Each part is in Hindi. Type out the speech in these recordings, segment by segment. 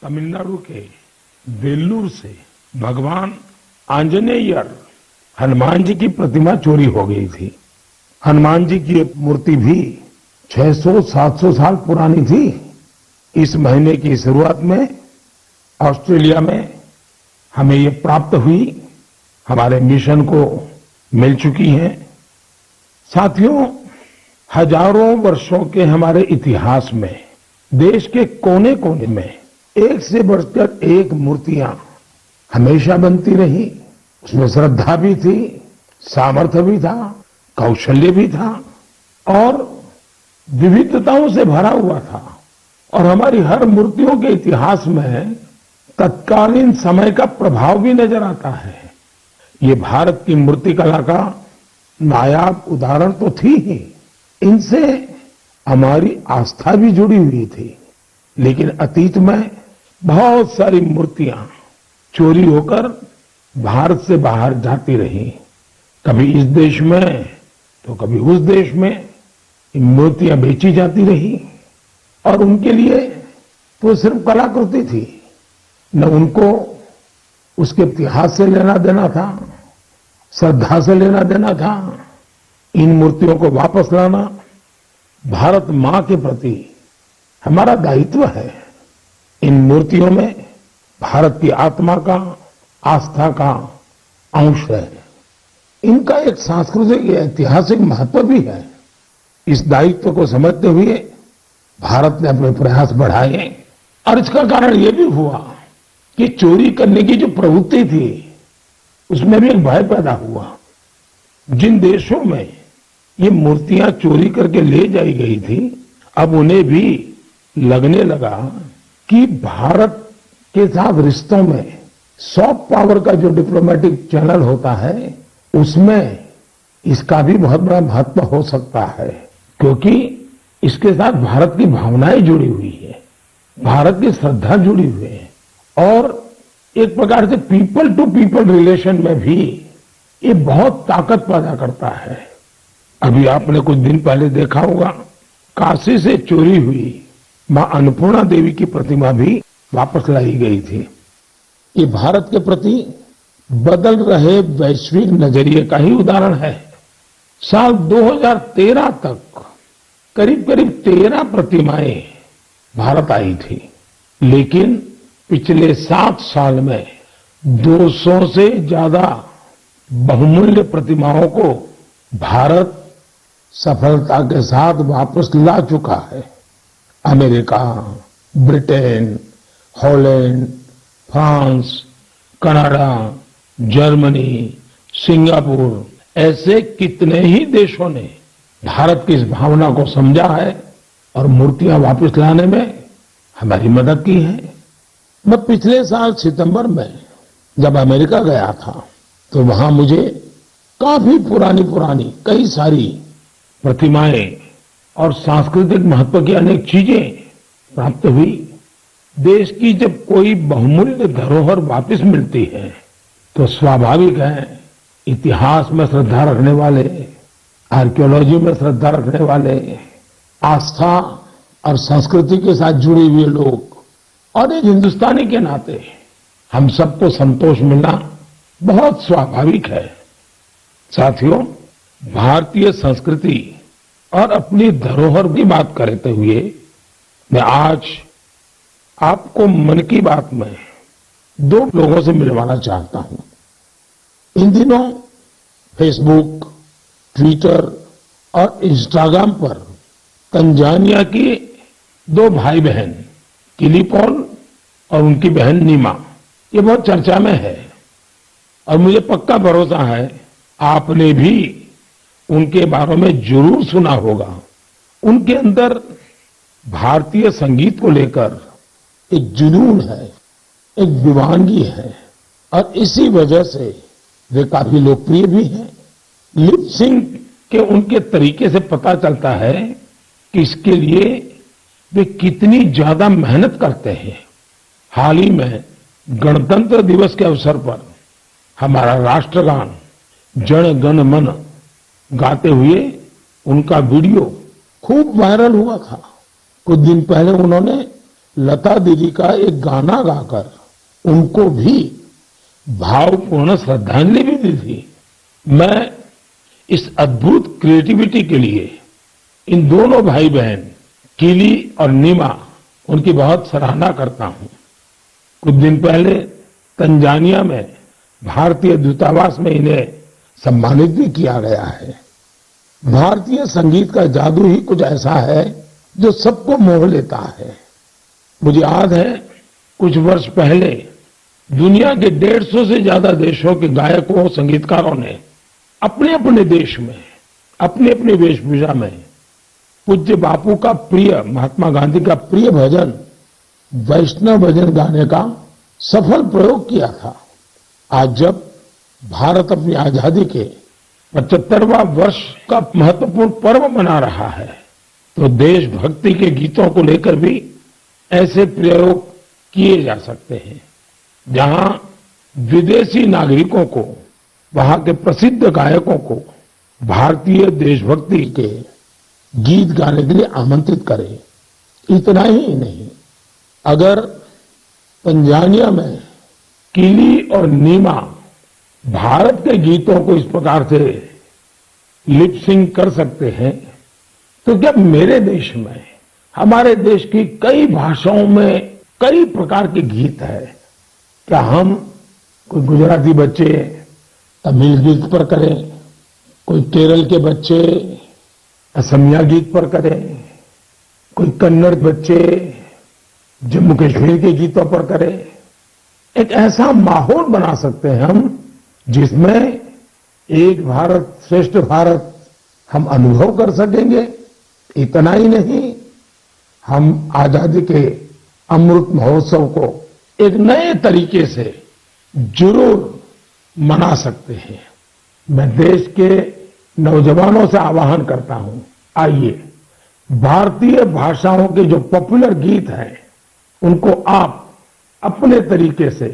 तमिलनाडु के वेल्लूर से भगवान आंजनेयर हनुमान जी की प्रतिमा चोरी हो गई थी। हनुमान जी की एक मूर्ति भी 600-700 साल पुरानी थी। इस महीने की शुरुआत में ऑस्ट्रेलिया में हमें ये प्राप्त हुई, हमारे मिशन को मिल चुकी है। साथियों, हजारों वर्षों के हमारे इतिहास में देश के कोने कोने में एक से बढ़कर एक मूर्तियां हमेशा बनती रही। उसमें श्रद्धा भी थी, सामर्थ्य भी था, कौशल्य भी था और विविधताओं से भरा हुआ था। और हमारी हर मूर्तियों के इतिहास में तत्कालीन समय का प्रभाव भी नजर आता है। ये भारत की मूर्ति कला का नायाब उदाहरण तो थी ही, इनसे हमारी आस्था भी जुड़ी हुई थी। लेकिन अतीत में बहुत सारी मूर्तियां चोरी होकर भारत से बाहर जाती रही। कभी इस देश में तो कभी उस देश में ये मूर्तियां बेची जाती रही और उनके लिए तो सिर्फ कलाकृति थी, न उनको उसके इतिहास से लेना देना था, श्रद्धा से लेना देना था। इन मूर्तियों को वापस लाना भारत मां के प्रति हमारा दायित्व है। इन मूर्तियों में भारत की आत्मा का, आस्था का अंश है। इनका एक सांस्कृतिक या ऐतिहासिक महत्व भी है। इस दायित्व को समझते हुए भारत ने अपने प्रयास बढ़ाए और इसका कारण यह भी हुआ कि चोरी करने की जो प्रवृत्ति थी उसमें भी एक भय पैदा हुआ। जिन देशों में ये मूर्तियां चोरी करके ले जाई गई थी, अब उन्हें भी लगने लगा कि भारत के साथ रिश्तों में सॉफ्ट पावर का जो डिप्लोमेटिक चैनल होता है उसमें इसका भी बहुत बड़ा महत्व हो सकता है, क्योंकि इसके साथ भारत की भावनाएं जुड़ी हुई है, भारत की श्रद्धा जुड़ी हुई है और एक प्रकार से पीपल टू पीपल रिलेशन में भी ये बहुत ताकत पैदा करता है। अभी आपने कुछ दिन पहले देखा होगा, काशी से चोरी हुई मां अन्नपूर्णा देवी की प्रतिमा भी वापस लाई गई थी। ये भारत के प्रति बदल रहे वैश्विक नजरिए का ही उदाहरण है। साल 2013 तक करीब करीब 13 प्रतिमाएं भारत आई थी, लेकिन पिछले 7 साल में 200 से ज्यादा बहुमूल्य प्रतिमाओं को भारत सफलता के साथ वापस ला चुका है। America, Britain, Holland, France, Canada, Germany, Singapore ऐसे कितने ही देशों ने भारत की इस भावना को समझा है और मूर्तियां वापस लाने में हमारी मदद की है। मैं पिछले साल सितंबर में जब अमेरिका गया था तो वहां मुझे काफी पुरानी कई सारी प्रतिमाएं और सांस्कृतिक महत्व की अनेक चीजें प्राप्त हुई। देश की जब कोई बहुमूल्य धरोहर वापस मिलती है तो स्वाभाविक है इतिहास में श्रद्धा रखने वाले, आर्कियोलॉजी में श्रद्धा रखने वाले, आस्था और संस्कृति के साथ जुड़े हुए लोग और एक हिंदुस्तानी के नाते हम सबको संतोष मिलना बहुत स्वाभाविक है। साथियों, भारतीय संस्कृति और अपनी धरोहर की बात करते हुए मैं आज आपको मन की बात में 2 लोगों से मिलवाना चाहता हूं। इन दिनों फेसबुक, ट्विटर और इंस्टाग्राम पर तंजानिया के 2 भाई बहन किली पॉल और उनकी बहन नीमा ये बहुत चर्चा में है और मुझे पक्का भरोसा है आपने भी उनके बारे में जरूर सुना होगा। उनके अंदर भारतीय संगीत को लेकर एक जुनून है, एक दीवानगी है और इसी वजह से वे काफी लोकप्रिय भी हैं। लिप सिंक के उनके तरीके से पता चलता है कि इसके लिए वे कितनी ज्यादा मेहनत करते हैं। हाल ही में गणतंत्र दिवस के अवसर पर हमारा राष्ट्रगान जन गण मन गाते हुए उनका वीडियो खूब वायरल हुआ था। कुछ दिन पहले उन्होंने लता दीदी का एक गाना गाकर उनको भी भावपूर्ण श्रद्धांजलि भी दी थी। मैं इस अद्भुत क्रिएटिविटी के लिए इन दोनों भाई बहन किली और नीमा उनकी बहुत सराहना करता हूं। कुछ दिन पहले तंजानिया में भारतीय दूतावास में इन्हें सम्मानित भी किया गया है। भारतीय संगीत का जादू ही कुछ ऐसा है जो सबको मोह लेता है। मुझे याद है कुछ वर्ष पहले दुनिया के 150 से ज्यादा देशों के गायकों और संगीतकारों ने अपने अपने देश में अपने अपने वेशभूषा में पूज्य बापू का प्रिय, महात्मा गांधी का प्रिय भजन वैष्णव भजन गाने का सफल प्रयोग किया था। आज जब भारत अपनी आजादी के 75वां वर्ष का महत्वपूर्ण पर्व मना रहा है, तो देशभक्ति के गीतों को लेकर भी ऐसे प्रयोग किए जा सकते हैं, जहां विदेशी नागरिकों को, वहां के प्रसिद्ध गायकों को भारतीय देशभक्ति के गीत गाने के लिए आमंत्रित करें। इतना ही नहीं, अगर तंजानिया में किली और नीमा भारत के गीतों को इस प्रकार से लिप सिंक कर सकते हैं, तो क्या मेरे देश में, हमारे देश की कई भाषाओं में कई प्रकार के गीत है, क्या हम कोई गुजराती बच्चे तमिल गीत पर करें, कोई केरल के बच्चे असमिया गीत पर करें, कोई कन्नड़ बच्चे जम्मू कश्मीर के गीतों पर करें। एक ऐसा माहौल बना सकते हैं हम जिसमें एक भारत श्रेष्ठ भारत हम अनुभव कर सकेंगे। इतना ही नहीं, हम आजादी के अमृत महोत्सव को एक नए तरीके से जरूर मना सकते हैं। मैं देश के नौजवानों से आह्वान करता हूं, आइए भारतीय भाषाओं के जो पॉपुलर गीत हैं उनको आप अपने तरीके से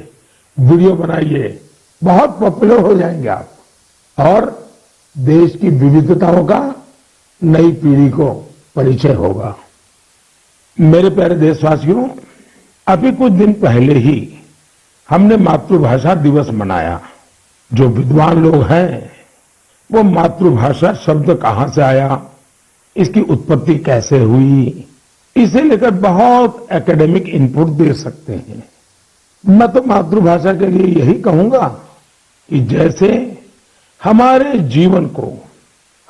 वीडियो बनाइए, बहुत पॉपुलर हो जाएंगे आप, और देश की विविधताओं का नई पीढ़ी को परिचय होगा। मेरे प्यारे देशवासियों, अभी कुछ दिन पहले ही हमने मातृभाषा दिवस मनाया। जो विद्वान लोग हैं वो मातृभाषा शब्द कहां से आया, इसकी उत्पत्ति कैसे हुई, इसे लेकर बहुत एकेडमिक इनपुट दे सकते हैं। मैं तो मातृभाषा के लिए यही कहूंगा कि जैसे हमारे जीवन को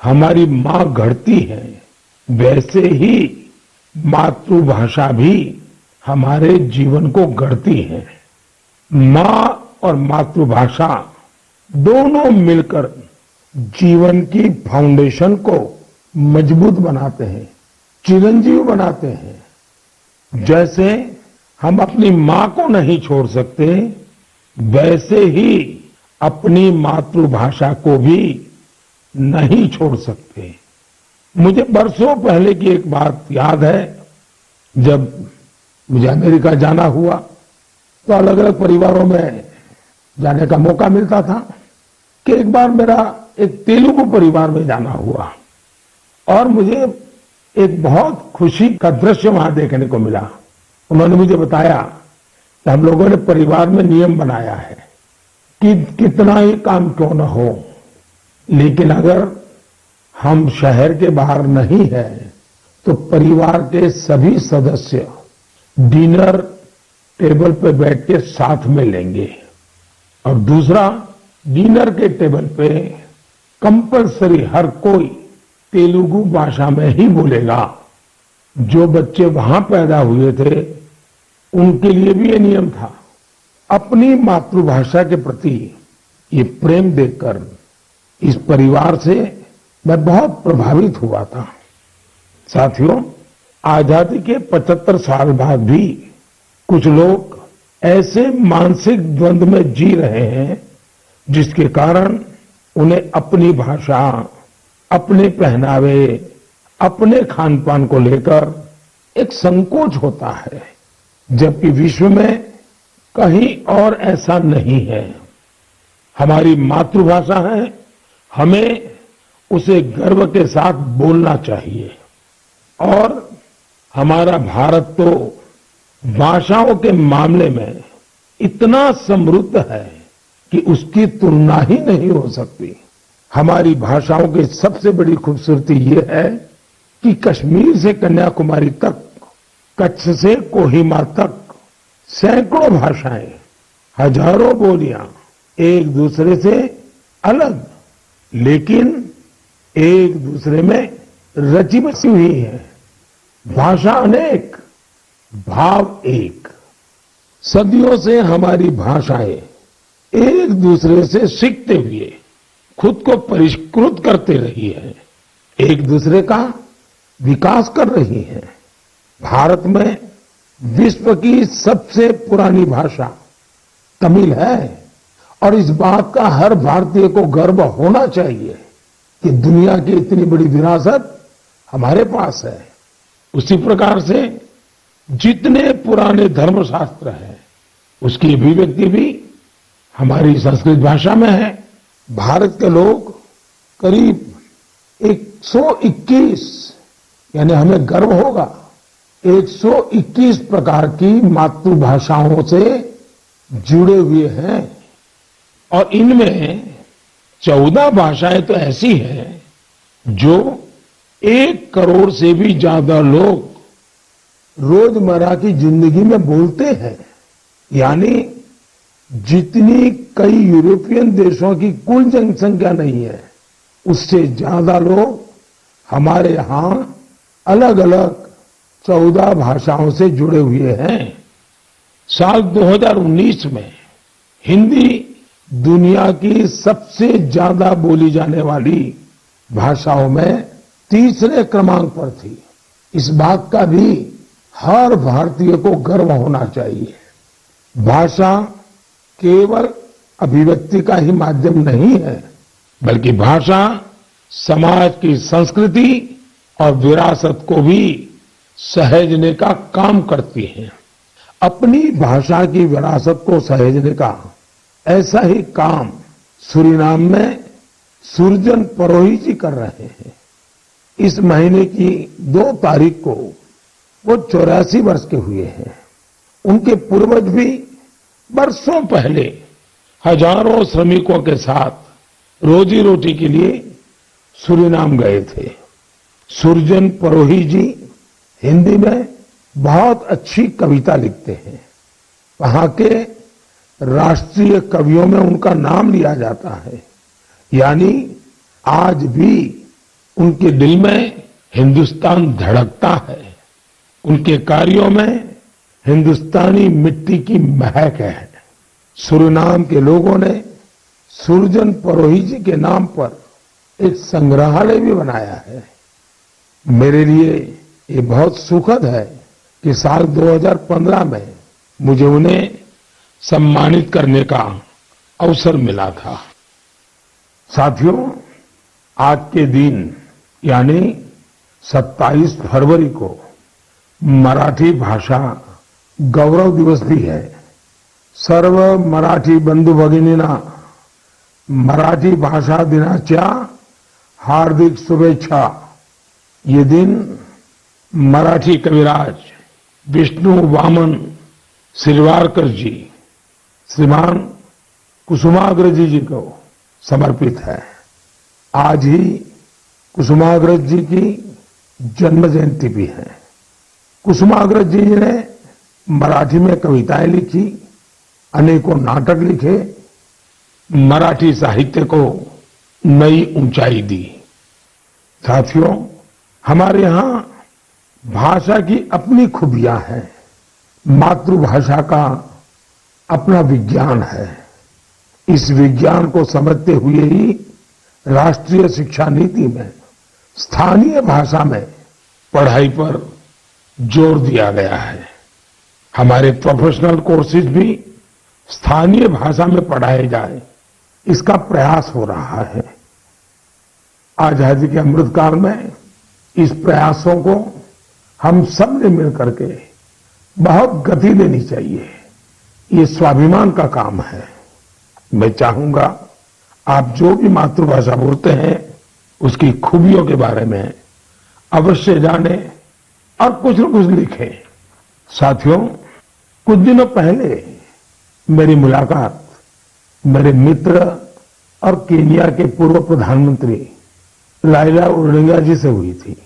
हमारी मां गढ़ती है, वैसे ही मातृभाषा भी हमारे जीवन को गढ़ती है। मां और मातृभाषा दोनों मिलकर जीवन की फाउंडेशन को मजबूत बनाते हैं, चिरंजीव बनाते हैं। जैसे हम अपनी मां को नहीं छोड़ सकते, वैसे ही अपनी मातृभाषा को भी नहीं छोड़ सकते। मुझे बरसों पहले की एक बात याद है, जब मुझे अमेरिका जाना हुआ तो अलग अलग परिवारों में जाने का मौका मिलता था कि एक बार मेरा एक तेलुगु परिवार में जाना हुआ और मुझे एक बहुत खुशी का दृश्य वहां देखने को मिला। उन्होंने मुझे बताया कि हम लोगों ने परिवार में नियम बनाया है कि कितना ही काम क्यों न हो, लेकिन अगर हम शहर के बाहर नहीं है तो परिवार के सभी सदस्य डिनर टेबल पर बैठ के साथ में लेंगे। और दूसरा, डिनर के टेबल पे कंपलसरी हर कोई तेलुगु भाषा में ही बोलेगा। जो बच्चे वहां पैदा हुए थे उनके लिए भी ये नियम था। अपनी मातृभाषा के प्रति ये प्रेम देखकर इस परिवार से मैं बहुत प्रभावित हुआ था। साथियों, आजादी के 75 साल बाद भी कुछ लोग ऐसे मानसिक द्वंद्व में जी रहे हैं जिसके कारण उन्हें अपनी भाषा, अपने पहनावे, अपने खान पान को लेकर एक संकोच होता है, जबकि विश्व में कहीं और ऐसा नहीं है। हमारी मातृभाषा है, हमें उसे गर्व के साथ बोलना चाहिए। और हमारा भारत तो भाषाओं के मामले में इतना समृद्ध है कि उसकी तुलना ही नहीं हो सकती। हमारी भाषाओं की सबसे बड़ी खूबसूरती ये है कि कश्मीर से कन्याकुमारी तक, कच्छ से कोहिमा तक सैकड़ों भाषाएं, हजारों बोलियां एक दूसरे से अलग, लेकिन एक दूसरे में रची बसी हुई है। भाषा अनेक, भाव एक। सदियों से हमारी भाषाएं एक दूसरे से सीखते हुए खुद को परिष्कृत करते रही है, एक दूसरे का विकास कर रही है। भारत में विश्व की सबसे पुरानी भाषा तमिल है और इस बात का हर भारतीय को गर्व होना चाहिए कि दुनिया की इतनी बड़ी विरासत हमारे पास है। उसी प्रकार से जितने पुराने धर्मशास्त्र हैं, उसकी अभिव्यक्ति भी हमारी संस्कृत भाषा में है। भारत के लोग करीब 121, यानी हमें गर्व होगा, 121 प्रकार की मातृभाषाओं से जुड़े हुए हैं और इनमें 14 भाषाएं तो ऐसी हैं जो 1 करोड़ से भी ज्यादा लोग रोजमर्रा की जिंदगी में बोलते हैं। यानी जितनी कई यूरोपियन देशों की कुल जनसंख्या नहीं है, उससे ज्यादा लोग हमारे यहां अलग अलग 14 भाषाओं से जुड़े हुए हैं। साल 2019 में हिंदी दुनिया की सबसे ज्यादा बोली जाने वाली भाषाओं में तीसरे क्रमांक पर थी। इस बात का भी हर भारतीय को गर्व होना चाहिए। भाषा केवल अभिव्यक्ति का ही माध्यम नहीं है, बल्कि भाषा समाज की संस्कृति और विरासत को भी सहेजने का काम करती है। अपनी भाषा की विरासत को सहेजने का ऐसा ही काम सूरीनाम में सुरजन परोही जी कर रहे हैं। इस महीने की 2 तारीख को वो 84 वर्ष के हुए हैं। उनके पूर्वज भी बरसों पहले हजारों श्रमिकों के साथ रोजी रोटी के लिए सूरीनाम गए थे। सुरजन परोही जी हिंदी में बहुत अच्छी कविता लिखते हैं। वहां के राष्ट्रीय कवियों में उनका नाम लिया जाता है। यानी आज भी उनके दिल में हिंदुस्तान धड़कता है। उनके कार्यों में हिंदुस्तानी मिट्टी की महक है। सूरीनाम के लोगों ने सुरजन परोही जी के नाम पर एक संग्रहालय भी बनाया है। मेरे लिए ये बहुत सुखद है कि साल 2015 में मुझे उन्हें सम्मानित करने का अवसर मिला था। साथियों, आज के दिन यानी 27 फरवरी को मराठी भाषा गौरव दिवस भी है। सर्व मराठी बंधू भगिनींना मराठी भाषा दिनाच्या हार्दिक शुभेच्छा। ये दिन मराठी कविराज विष्णु वामन शिरवाडकर जी, श्रीमान कुसुमाग्रज जी को समर्पित है। आज ही कुसुमाग्रज जी की जन्म जयंती भी है। कुसुमाग्रज जी ने मराठी में कविताएं लिखी, अनेकों नाटक लिखे, मराठी साहित्य को नई ऊंचाई दी। साथियों, हमारे यहां भाषा की अपनी खूबियां हैं। मातृभाषा का अपना विज्ञान है। इस विज्ञान को समझते हुए ही राष्ट्रीय शिक्षा नीति में स्थानीय भाषा में पढ़ाई पर जोर दिया गया है। हमारे प्रोफेशनल कोर्सेज भी स्थानीय भाषा में पढ़ाए जाए, इसका प्रयास हो रहा है। आजादी के अमृतकाल में इस प्रयासों को हम सब ने मिलकर के बहुत गति देनी चाहिए। ये स्वाभिमान का काम है। मैं चाहूंगा आप जो भी मातृभाषा बोलते हैं उसकी खूबियों के बारे में अवश्य जानें और कुछ न कुछ लिखें। साथियों, कुछ दिनों पहले मेरी मुलाकात मेरे मित्र और केन्या के पूर्व प्रधानमंत्री राइला ओडिंगा जी से हुई थी।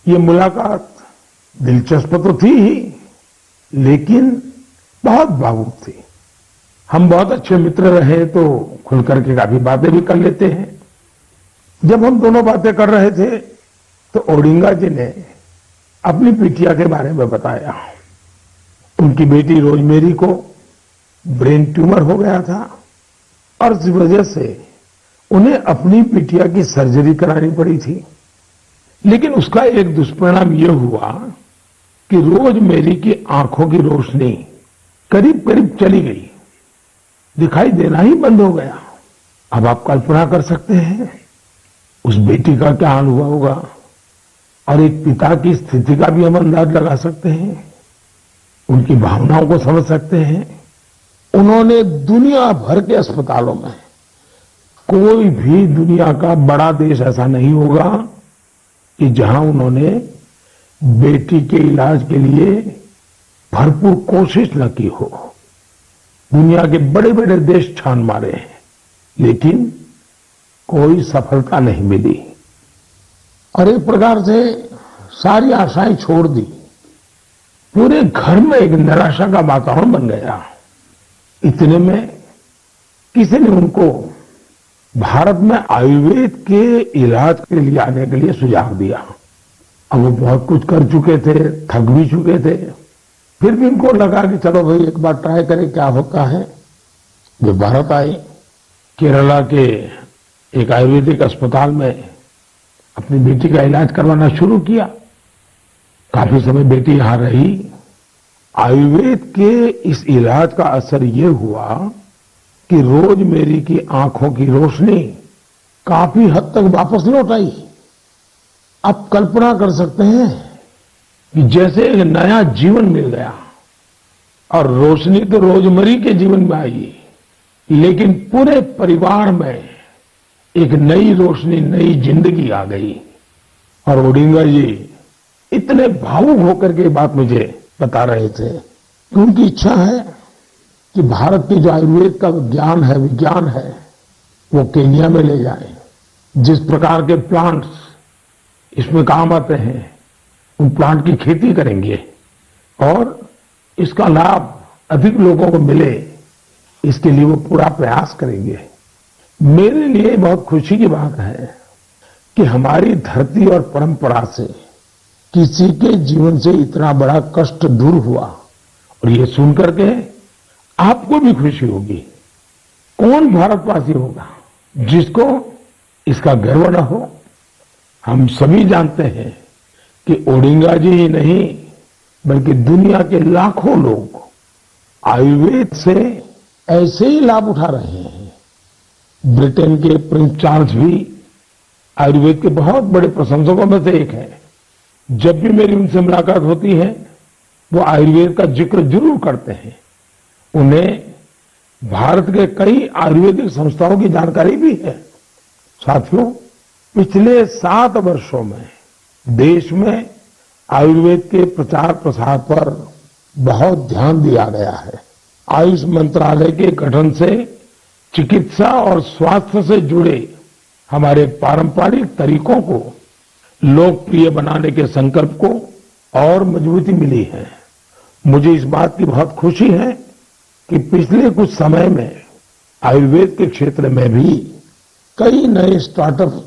ये मुलाकात दिलचस्प तो थी ही, लेकिन बहुत भावुक थी। हम बहुत अच्छे मित्र रहे तो खुल करके काफी बातें भी कर लेते हैं। जब हम दोनों बातें कर रहे थे तो ओडिंगा जी ने अपनी बिटिया के बारे में बताया। उनकी बेटी रोजमेरी को ब्रेन ट्यूमर हो गया था और इस वजह से उन्हें अपनी बिटिया की सर्जरी करानी पड़ी थी। लेकिन उसका एक दुष्परिणाम यह हुआ कि रोजमेरी की आंखों की रोशनी करीब करीब चली गई, दिखाई देना ही बंद हो गया। अब आप कल्पना कर सकते हैं उस बेटी का क्या हाल हुआ होगा, और एक पिता की स्थिति का भी हम अंदाज लगा सकते हैं, उनकी भावनाओं को समझ सकते हैं। उन्होंने दुनिया भर के अस्पतालों में, कोई भी दुनिया का बड़ा देश ऐसा नहीं होगा कि जहां उन्होंने बेटी के इलाज के लिए भरपूर कोशिश न की हो। दुनिया के बड़े बड़े देश छान मारे हैं, लेकिन कोई सफलता नहीं मिली और एक प्रकार से सारी आशाएं छोड़ दी। पूरे घर में एक निराशा का वातावरण बन गया। इतने में किसी ने उनको भारत में आयुर्वेद के इलाज के लिए आने के लिए सुझाव दिया। अब वो बहुत कुछ कर चुके थे, थक भी चुके थे, फिर भी उनको लगा कि चलो भाई एक बार ट्राई करें क्या होता है। वे भारत आए, केरला के एक आयुर्वेदिक अस्पताल में अपनी बेटी का इलाज करवाना शुरू किया। काफी समय बेटी यहां रही। आयुर्वेद के इस इलाज का असर यह हुआ कि रोजमेरी की आंखों की रोशनी काफी हद तक वापस लौट आई। आप कल्पना कर सकते हैं कि जैसे एक नया जीवन मिल गया। और रोशनी तो रोजमेरी के जीवन में आई, लेकिन पूरे परिवार में एक नई रोशनी, नई जिंदगी आ गई। और ओडिंगा जी इतने भावुक होकर के बात मुझे बता रहे थे कि उनकी इच्छा है कि भारत की जो आयुर्वेद का ज्ञान है, विज्ञान है, वो केन्या में ले जाए। जिस प्रकार के प्लांट्स इसमें काम आते हैं, उन प्लांट की खेती करेंगे और इसका लाभ अधिक लोगों को मिले, इसके लिए वो पूरा प्रयास करेंगे। मेरे लिए बहुत खुशी की बात है कि हमारी धरती और परंपरा से किसी के जीवन से इतना बड़ा कष्ट दूर हुआ। और ये सुनकर के आपको भी खुशी होगी। कौन भारतवासी होगा जिसको इसका गर्व न हो। हम सभी जानते हैं कि ओडिंगा जी ही नहीं, बल्कि दुनिया के लाखों लोग आयुर्वेद से ऐसे ही लाभ उठा रहे हैं। ब्रिटेन के प्रिंस चार्ल्स भी आयुर्वेद के बहुत बड़े प्रशंसकों में से एक हैं। जब भी मेरी उनसे मुलाकात होती है, वो आयुर्वेद का जिक्र जरूर करते हैं। उन्हें भारत के कई आयुर्वेदिक संस्थाओं की जानकारी भी है। साथियों, पिछले 7 वर्षों में देश में आयुर्वेद के प्रचार प्रसार पर बहुत ध्यान दिया गया है। आयुष मंत्रालय के गठन से चिकित्सा और स्वास्थ्य से जुड़े हमारे पारंपरिक तरीकों को लोकप्रिय बनाने के संकल्प को और मजबूती मिली है। मुझे इस बात की बहुत खुशी है कि पिछले कुछ समय में आयुर्वेद के क्षेत्र में भी कई नए स्टार्टअप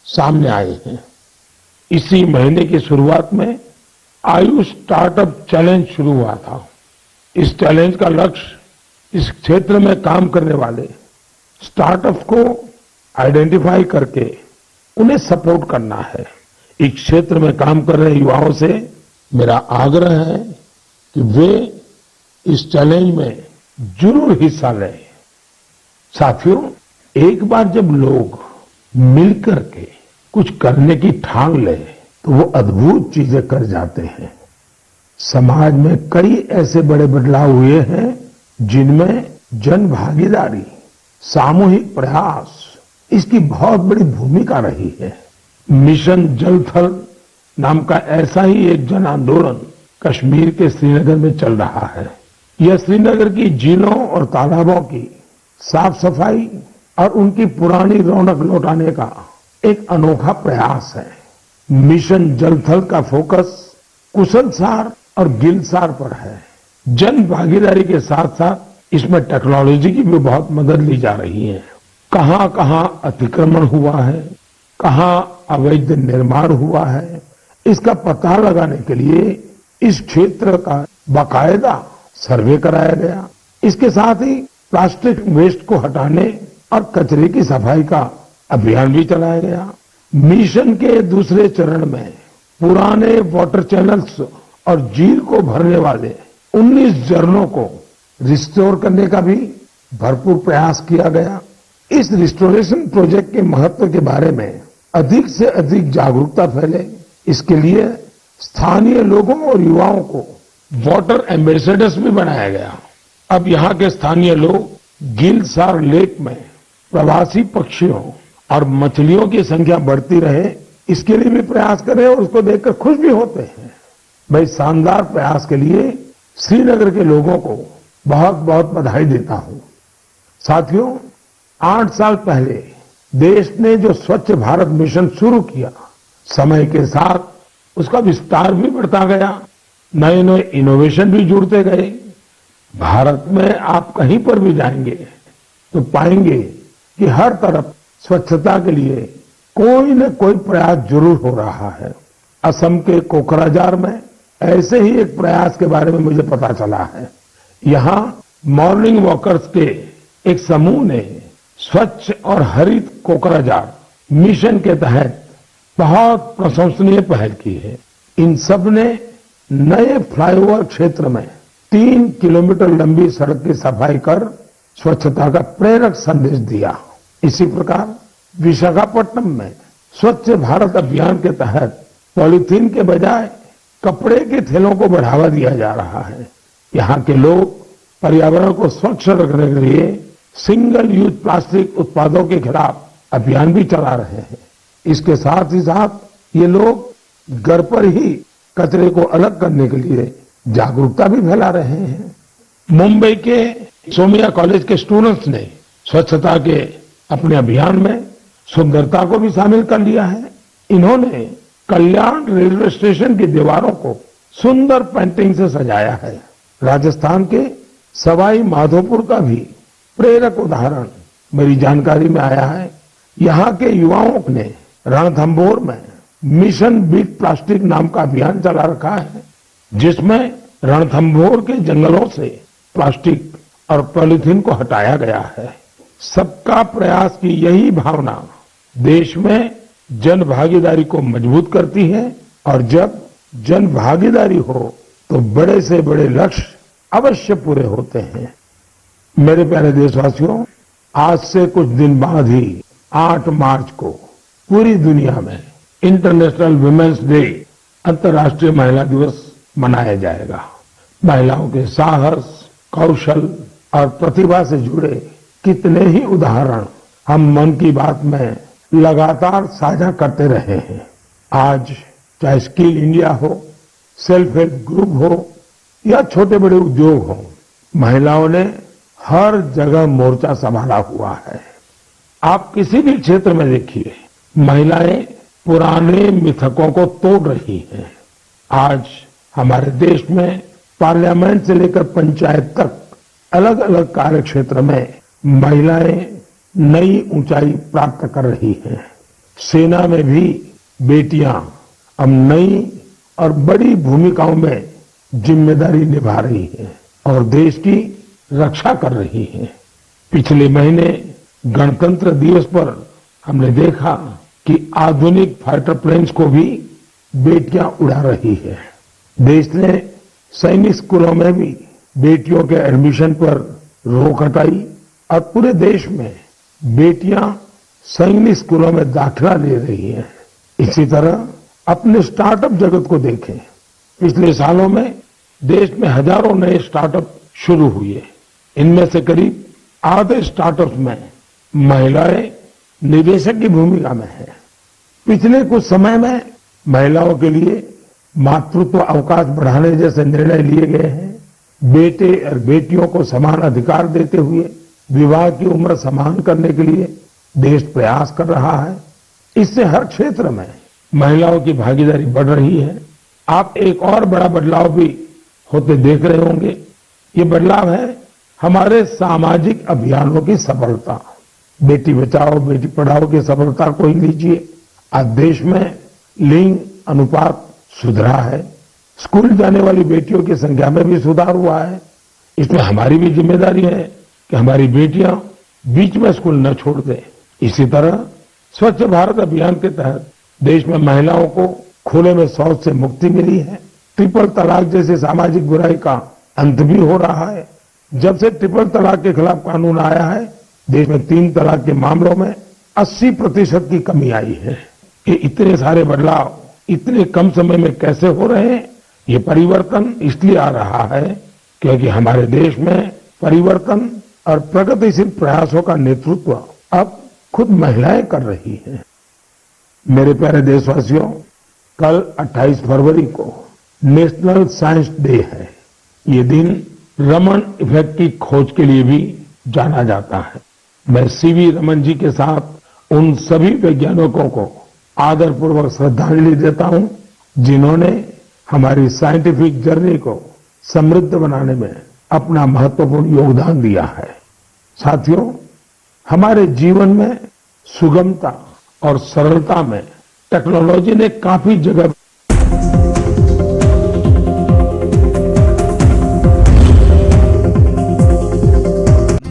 सामने आए हैं। इसी महीने की शुरुआत में आयुष स्टार्टअप चैलेंज शुरू हुआ था। इस चैलेंज का लक्ष्य इस क्षेत्र में काम करने वाले स्टार्टअप को आइडेंटिफाई करके उन्हें सपोर्ट करना है। इस क्षेत्र में काम कर रहे युवाओं से मेरा आग्रह है कि वे इस चैलेंज में जरूर हिस्सा लें। साथियों, एक बार जब लोग मिलकर के कुछ करने की ठान ले तो वो अद्भुत चीजें कर जाते हैं। समाज में कई ऐसे बड़े बदलाव हुए हैं जिनमें जन भागीदारी, सामूहिक प्रयास इसकी बहुत बड़ी भूमिका रही है। मिशन जल थल नाम का ऐसा ही एक जन आंदोलन कश्मीर के श्रीनगर में चल रहा है। यह श्रीनगर की झीलों और तालाबों की साफ सफाई और उनकी पुरानी रौनक लौटाने का एक अनोखा प्रयास है। मिशन जल थल का फोकस कुशलसार और गिलसार पर है। जन भागीदारी के साथ साथ इसमें टेक्नोलॉजी की भी बहुत मदद ली जा रही है। कहां कहां अतिक्रमण हुआ है, कहां अवैध निर्माण हुआ है, इसका पता लगाने के लिए इस क्षेत्र का बाकायदा सर्वे कराया गया। इसके साथ ही प्लास्टिक वेस्ट को हटाने और कचरे की सफाई का अभियान भी चलाया गया। मिशन के दूसरे चरण में पुराने वाटर चैनल्स और झील को भरने वाले 19 झरनों को रिस्टोर करने का भी भरपूर प्रयास किया गया। इस रिस्टोरेशन प्रोजेक्ट के महत्व के बारे में अधिक से अधिक जागरूकता फैले, इसके लिए स्थानीय लोगों और युवाओं को वाटर एम्बेसडर्स भी बनाया गया। अब यहाँ के स्थानीय लोग गिलसार लेक में प्रवासी पक्षियों और मछलियों की संख्या बढ़ती रहे, इसके लिए भी प्रयास कर रहे हैं और उसको देखकर खुश भी होते हैं। मैं इस शानदार प्रयास के लिए श्रीनगर के लोगों को बहुत बहुत बधाई देता हूं। साथियों, 8 साल पहले देश ने जो स्वच्छ भारत मिशन शुरू किया, समय के साथ उसका विस्तार भी बढ़ता गया, नए नए इनोवेशन भी जुड़ते गए। भारत में आप कहीं पर भी जाएंगे तो पाएंगे कि हर तरफ स्वच्छता के लिए कोई न कोई प्रयास जरूर हो रहा है। असम के कोकराझार में ऐसे ही एक प्रयास के बारे में मुझे पता चला है। यहाँ मॉर्निंग वॉकर्स के एक समूह ने स्वच्छ और हरित कोकराझार मिशन के तहत बहुत प्रशंसनीय पहल की है। इन सब ने नए फ्लाईओवर क्षेत्र में 3 किलोमीटर लंबी सड़क की सफाई कर स्वच्छता का प्रेरक संदेश दिया। इसी प्रकार विशाखापट्टनम में स्वच्छ भारत अभियान के तहत पॉलीथीन के बजाय कपड़े के थैलों को बढ़ावा दिया जा रहा है। यहाँ के लोग पर्यावरण को स्वच्छ रखने के लिए सिंगल यूज प्लास्टिक उत्पादों के खिलाफ अभियान भी चला रहे हैं। इसके साथ ही साथ ये लोग घर पर ही कचरे को अलग करने के लिए जागरूकता भी फैला रहे हैं। मुंबई के सोमिया कॉलेज के स्टूडेंट्स ने स्वच्छता के अपने अभियान में सुंदरता को भी शामिल कर लिया है। इन्होंने कल्याण रेलवे स्टेशन की दीवारों को सुंदर पेंटिंग से सजाया है। राजस्थान के सवाई माधोपुर का भी प्रेरक उदाहरण मेरी जानकारी में आया है। यहाँ के युवाओं ने रणथंभौर में मिशन बीट प्लास्टिक नाम का अभियान चला रखा है, जिसमें रणथंभौर के जंगलों से प्लास्टिक और पॉलीथीन को हटाया गया है। सबका प्रयास की यही भावना देश में जन भागीदारी को मजबूत करती है और जब जन भागीदारी हो तो बड़े से बड़े लक्ष्य अवश्य पूरे होते हैं। मेरे प्यारे देशवासियों, आज से कुछ दिन बाद ही 8 मार्च को पूरी दुनिया में इंटरनेशनल वुमेन्स डे, अंतर्राष्ट्रीय महिला दिवस मनाया जाएगा। महिलाओं के साहस, कौशल और प्रतिभा से जुड़े कितने ही उदाहरण हम मन की बात में लगातार साझा करते रहे हैं। आज चाहे स्किल इंडिया हो, सेल्फ हेल्प ग्रुप हो या छोटे बड़े उद्योग हो, महिलाओं ने हर जगह मोर्चा संभाला हुआ है। आप किसी भी क्षेत्र में देखिए, महिलाएं पुराने मिथकों को तोड़ रही हैं। आज हमारे देश में पार्लियामेंट से लेकर पंचायत तक अलग अलग कार्य क्षेत्र में महिलाएं नई ऊंचाई प्राप्त कर रही हैं। सेना में भी बेटियां अब नई और बड़ी भूमिकाओं में जिम्मेदारी निभा रही हैं और देश की रक्षा कर रही हैं। पिछले महीने गणतंत्र दिवस पर हमने देखा कि आधुनिक फाइटर प्लेन्स को भी बेटियां उड़ा रही है। देश ने सैनिक स्कूलों में भी बेटियों के एडमिशन पर रोक हटाई और पूरे देश में बेटियां सैनिक स्कूलों में दाखिला ले रही हैं। इसी तरह अपने स्टार्टअप जगत को देखें। पिछले सालों में देश में हजारों नए स्टार्टअप शुरू हुए। इनमें से करीब आधे स्टार्टअप में महिलाएं निदेशक की भूमिका में है। पिछले कुछ समय में महिलाओं के लिए मातृत्व अवकाश बढ़ाने जैसे निर्णय लिए गए हैं। बेटे और बेटियों को समान अधिकार देते हुए विवाह की उम्र समान करने के लिए देश प्रयास कर रहा है। इससे हर क्षेत्र में महिलाओं की भागीदारी बढ़ रही है। आप एक और बड़ा बदलाव भी होते देख रहे होंगे। ये बदलाव है हमारे सामाजिक अभियानों की सफलता। बेटी बचाओ बेटी पढ़ाओ की सफलता को ही लीजिए। आज देश में लिंग अनुपात सुधरा है। स्कूल जाने वाली बेटियों की संख्या में भी सुधार हुआ है। इसमें हमारी भी जिम्मेदारी है कि हमारी बेटियां बीच में स्कूल न छोड़ दें। इसी तरह स्वच्छ भारत अभियान के तहत देश में महिलाओं को खुले में शौच से मुक्ति मिली है। ट्रिपल तलाक जैसी सामाजिक बुराई का अंत भी हो रहा है। जब से ट्रिपल तलाक के खिलाफ कानून आया है, देश में 3 तलाक के मामलों में 80% की कमी आई है। ये इतने सारे बदलाव इतने कम समय में कैसे हो रहे हैं? ये परिवर्तन इसलिए आ रहा है क्योंकि हमारे देश में परिवर्तन और प्रगतिशील प्रयासों का नेतृत्व अब खुद महिलाएं कर रही हैं। मेरे प्यारे देशवासियों, कल 28 फरवरी को नेशनल साइंस डे है। ये दिन रमन इफेक्ट की खोज के लिए भी जाना जाता है। मैं सीवी रमन जी के साथ उन सभी वैज्ञानिकों को आदरपूर्वक श्रद्धांजलि देता हूं जिन्होंने हमारी साइंटिफिक जर्नी को समृद्ध बनाने में अपना महत्वपूर्ण योगदान दिया है। साथियों, हमारे जीवन में सुगमता और सरलता में टेक्नोलॉजी ने काफी जगह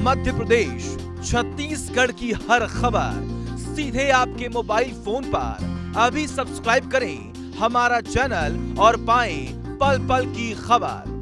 मध्य प्रदेश, छत्तीसगढ़ की हर खबर सीधे आपके मोबाइल फोन पर। अभी सब्सक्राइब करें हमारा चैनल और पाएं पल पल की खबर।